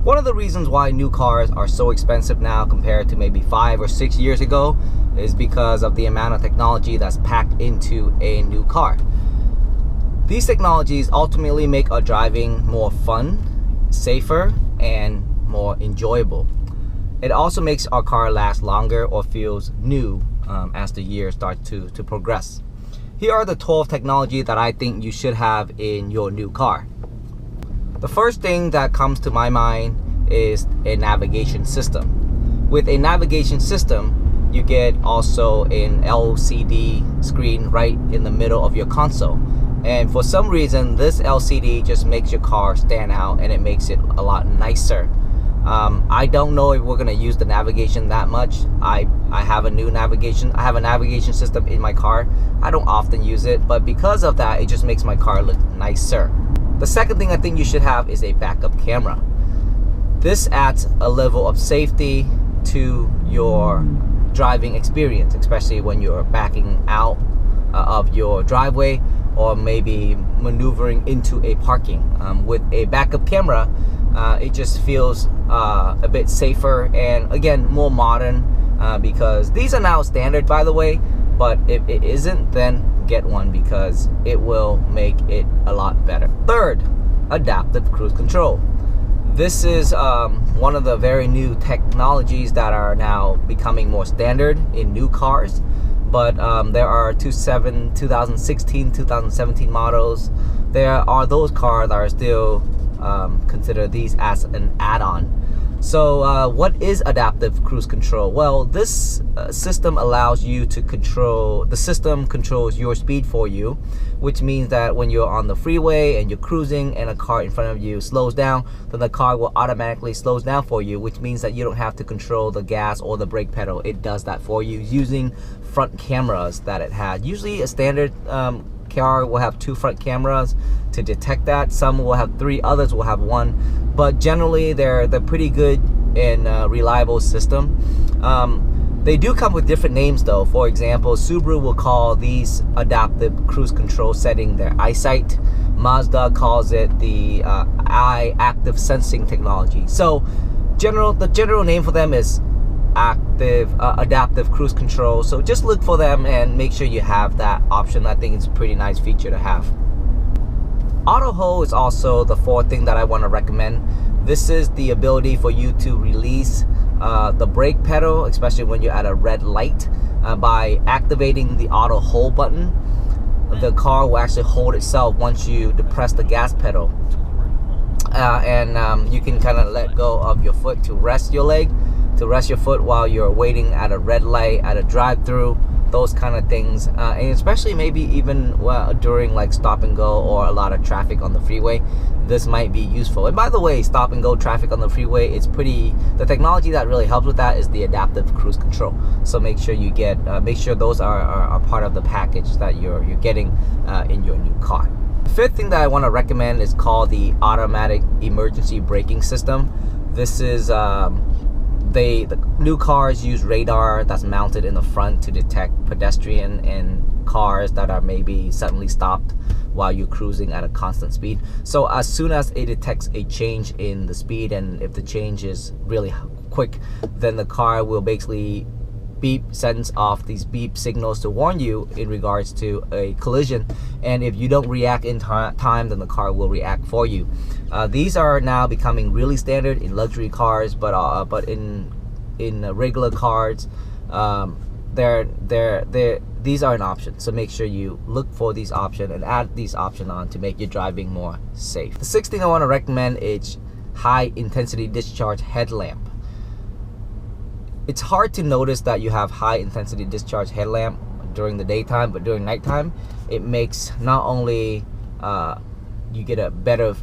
One of the reasons why new cars are so expensive now compared to maybe 5 or 6 years ago is because of the amount of technology that's packed into a new car. These technologies ultimately make our driving more fun, safer, and more enjoyable. It also makes our car last longer or feels new as the years start to progress. Here are the 12 technology that I think you should have in your new car. The first thing that comes to my mind is a navigation system. With a navigation system, you get also an LCD screen right in the middle of your console. And for some reason, this LCD just makes your car stand out and it makes it a lot nicer. I don't know if we're gonna use the navigation that much. I have a navigation system in my car. I don't often use it, but because of that, it just makes my car look nicer. The second thing I think you should have is a backup camera. This adds a level of safety to your driving experience, especially when you're backing out of your driveway or maybe maneuvering into a parking. With a backup camera, it just feels a bit safer and again more modern, because these are now standard, by the way, but if it isn't, then get one because it will make it a lot better. Third, adaptive cruise control. This is one of the very new technologies that are now becoming more standard in new cars, but there are 2016, 2017 models. There are those cars that are still consider these as an add-on. So what is adaptive cruise control? Well, this system allows you to control, the system controls your speed for you, which means that when you're on the freeway and you're cruising and a car in front of you slows down, then the car will automatically slow down for you, which means that you don't have to control the gas or the brake pedal. It does that for you using front cameras that it had. Usually a standard car will have 2 front cameras to detect that. Some will have 3, others will have 1, but generally they're pretty good and reliable system. They do come with different names though. For example, Subaru will call these adaptive cruise control setting their eyesight. Mazda calls it the eye active sensing technology. So the general name for them is adaptive cruise control. So just look for them and make sure you have that option. I think it's a pretty nice feature to have. Auto hold is also the fourth thing that I want to recommend. This is the ability for you to release the brake pedal, especially when you're at a red light, by activating the auto hold button. The car will actually hold itself once you depress the gas pedal, and you can kind of let go of your foot to rest your leg, to rest your foot while you're waiting at a red light, at a drive-through, those kind of things, and especially maybe even during like stop and go or a lot of traffic on the freeway, this might be useful. And by the way, stop and go traffic on the freeway, the technology that really helps with that is the adaptive cruise control. So make sure you get make sure those are part of the package that you're getting in your new car. The fifth thing that I want to recommend is called the automatic emergency braking system. This is the new cars use radar that's mounted in the front to detect pedestrian and cars that are maybe suddenly stopped while you're cruising at a constant speed. So as soon as it detects a change in the speed, and if the change is really quick, then the car will basically sends off these beep signals to warn you in regards to a collision, and if you don't react in time, then the car will react for you. These are now becoming really standard in luxury cars, but in regular cars, these are an option. So make sure you look for these options and add these options on to make your driving more safe. The sixth thing I want to recommend is high intensity discharge headlamp. It's hard to notice that you have high intensity discharge headlamp during the daytime, but during nighttime, it makes not only you get a better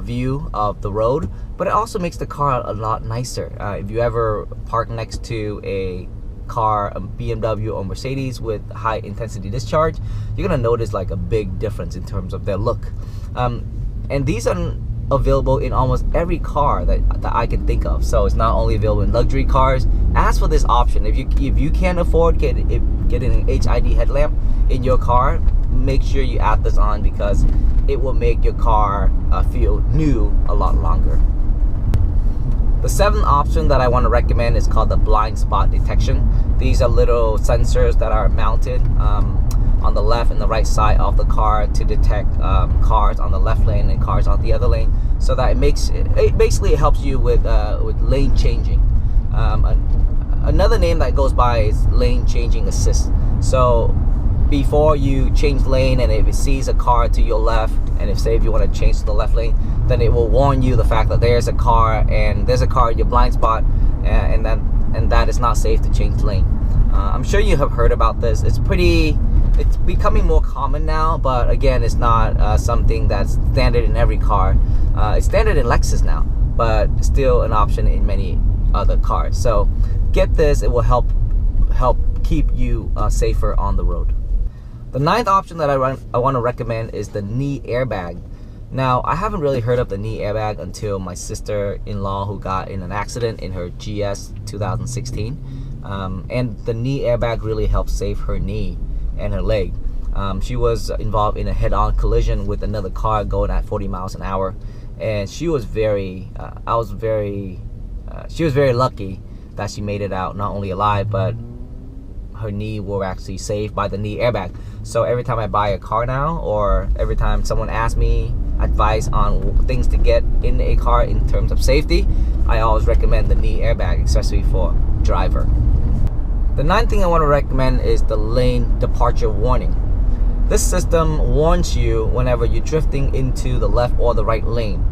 view of the road, but it also makes the car a lot nicer. If you ever park next to a car, a BMW or Mercedes with high intensity discharge, you're gonna notice like a big difference in terms of their look. And these are available in almost every car that I can think of. So it's not only available in luxury cars. Ask for this option. If you can't afford getting an HID headlamp in your car, make sure you add this on because it will make your car feel new a lot longer. The seventh option that I want to recommend is called the Blindspot Detection. These are little sensors that are mounted on the left and the right side of the car to detect cars on the left lane and cars on the other lane, so that it basically helps you with lane changing. Another name that goes by is lane changing assist. So before you change lane, and if it sees a car to your left, and if you want to change to the left lane, then it will warn you the fact that there's a car in your blind spot, and that is not safe to change lane. I'm sure you have heard about this. It's becoming more common now, but again, it's not something that's standard in every car. It's standard in Lexus now, but still an option in many other cars. So get this, it will help keep you safer on the road. The ninth option that I want to recommend is the Knee Airbag. Now, I haven't really heard of the Knee Airbag until my sister-in-law, who got in an accident in her GS 2016. And the Knee Airbag really helped save her knee and her leg. She was involved in a head-on collision with another car going at 40 miles an hour. And she was very lucky that she made it out, not only alive, but her knee were actually saved by the Knee Airbag. So every time I buy a car now, or every time someone asks me advice on things to get in a car in terms of safety, I always recommend the Knee Airbag, especially for driver. The ninth thing I want to recommend is the lane departure warning. This system warns you whenever you're drifting into the left or the right lane.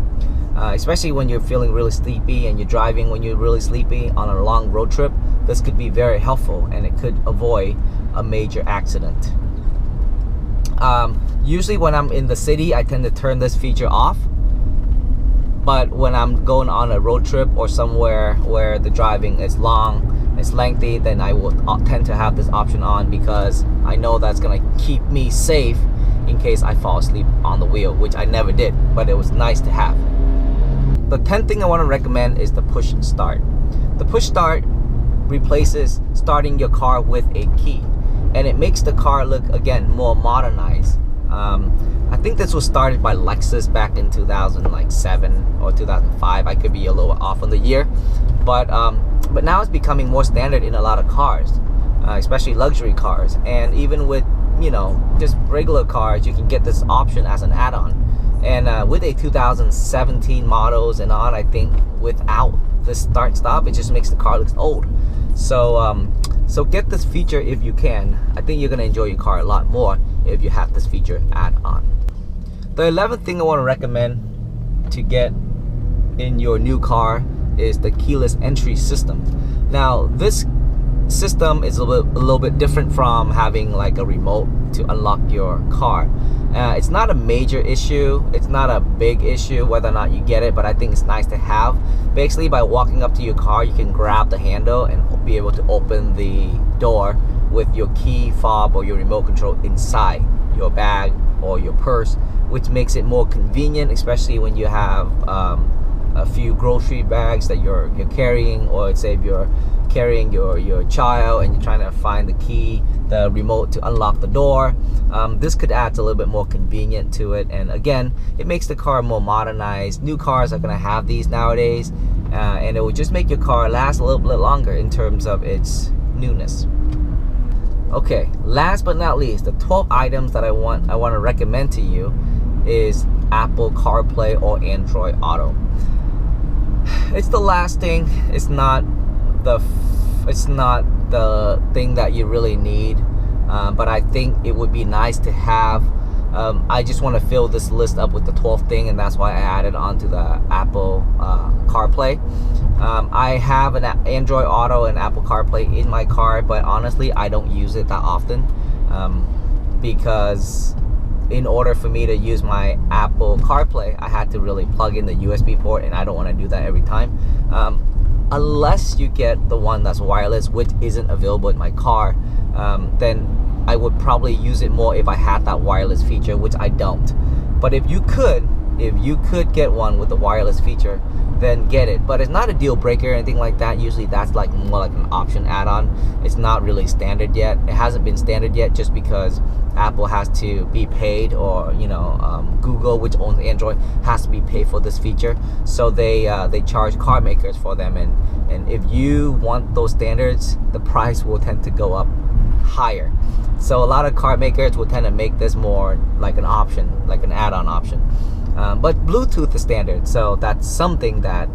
Especially when you're feeling really sleepy and you're driving when you're really sleepy on a long road trip, this could be very helpful, and it could avoid a major accident. Usually when I'm in the city, I tend to turn this feature off, but when I'm going on a road trip or somewhere where the driving is long, it's lengthy, then I will tend to have this option on, because I know that's gonna keep me safe in case I fall asleep on the wheel, which I never did, but it was nice to have. The 10th thing I want to recommend is the push start. The push start replaces starting your car with a key, and it makes the car look, again, more modernized. I think this was started by Lexus back in 2007 or 2005. I could be a little off on the year, but now it's becoming more standard in a lot of cars, especially luxury cars, and even with just regular cars, you can get this option as an add-on. And with a 2017 models and on, I think without this start-stop, it just makes the car look old. So get this feature if you can. I think you're gonna enjoy your car a lot more if you have this feature add-on. The 11th thing I want to recommend to get in your new car is the keyless entry system. Now, this system is a little bit different from having like a remote to unlock your car. It's not a major issue, it's not a big issue whether or not you get it, but I think it's nice to have. Basically, by walking up to your car, you can grab the handle and be able to open the door with your key fob or your remote control inside your bag or your purse, which makes it more convenient, especially when you have a few grocery bags that you're carrying, or say if you're carrying your child and you're trying to find the remote to unlock the door. This could add a little bit more convenient to it, and again, it makes the car more modernized. New cars are going to have these nowadays, and it will just make your car last a little bit longer in terms of its newness. Okay, last but not least, the 12 items that I want to recommend to you is Apple CarPlay or Android Auto. It's the last thing. It's not the thing that you really need, but I think it would be nice to have. I just want to fill this list up with the 12th thing, and that's why I added onto the Apple CarPlay. I have an Android Auto and Apple CarPlay in my car, but honestly, I don't use it that often, because in order for me to use my Apple CarPlay, I had to really plug in the USB port, and I don't want to do that every time. Unless you get the one that's wireless, which isn't available in my car, then I would probably use it more if I had that wireless feature, which I don't. But if you could get one with the wireless feature, then get it. But it's not a deal breaker or anything like that. Usually that's like more like an option add-on. It's not really standard yet. It hasn't been standard yet just because Apple has to be paid, or Google, which owns Android, has to be paid for this feature. So they charge car makers for them, and if you want those standards, the price will tend to go up higher. So a lot of car makers will tend to make this more like an option, like an add-on option. But Bluetooth is standard, so that's something that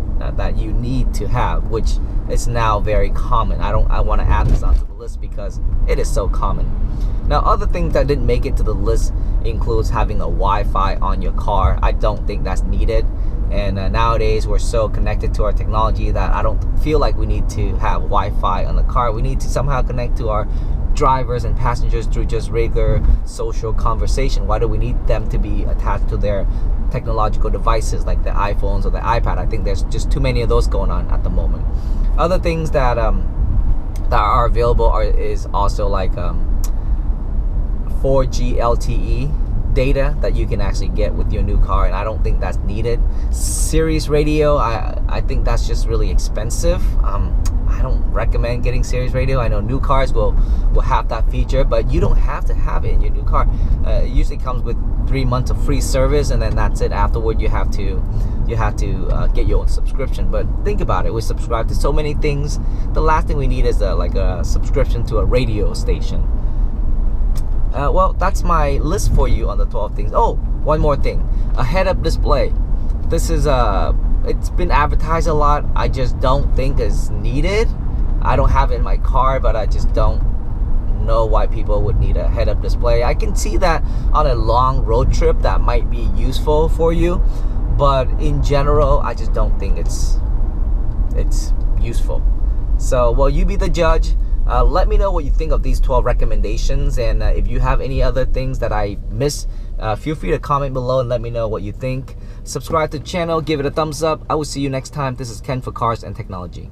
you need to have, which is now very common. I want to add this onto the list because it is so common. Now, other things that didn't make it to the list includes having a Wi-Fi on your car. I don't think that's needed. And nowadays, we're so connected to our technology that I don't feel like we need to have Wi-Fi on the car. We need to somehow connect to our drivers and passengers through just regular social conversation. Why do we need them to be attached to their technological devices like the iPhones or the iPad? I think there's just too many of those going on at the moment. Other things that are available is also like 4G LTE data that you can actually get with your new car, and I don't think that's needed. Sirius radio, I think that's just really expensive. I don't recommend getting Sirius radio. I know new cars will have that feature, but you don't have to have it in your new car. It usually comes with 3 months of free service, and then that's it. Afterward, you have to get your own subscription. But think about it: we subscribe to so many things. The last thing we need is like a subscription to a radio station. Well, that's my list for you on the 12 things. Oh, one more thing: a head-up display. This is it's been advertised a lot. I just don't think it's needed. I don't have it in my car, but I just don't know why people would need a head-up display. I can see that on a long road trip that might be useful for you, but in general, I just don't think it's useful. So, well, you be the judge. Let me know what you think of these 12 recommendations, and if you have any other things that I missed, feel free to comment below and let me know what you think. Subscribe to the channel, give it a thumbs up. I will see you next time. This is Ken for Cars and Technology.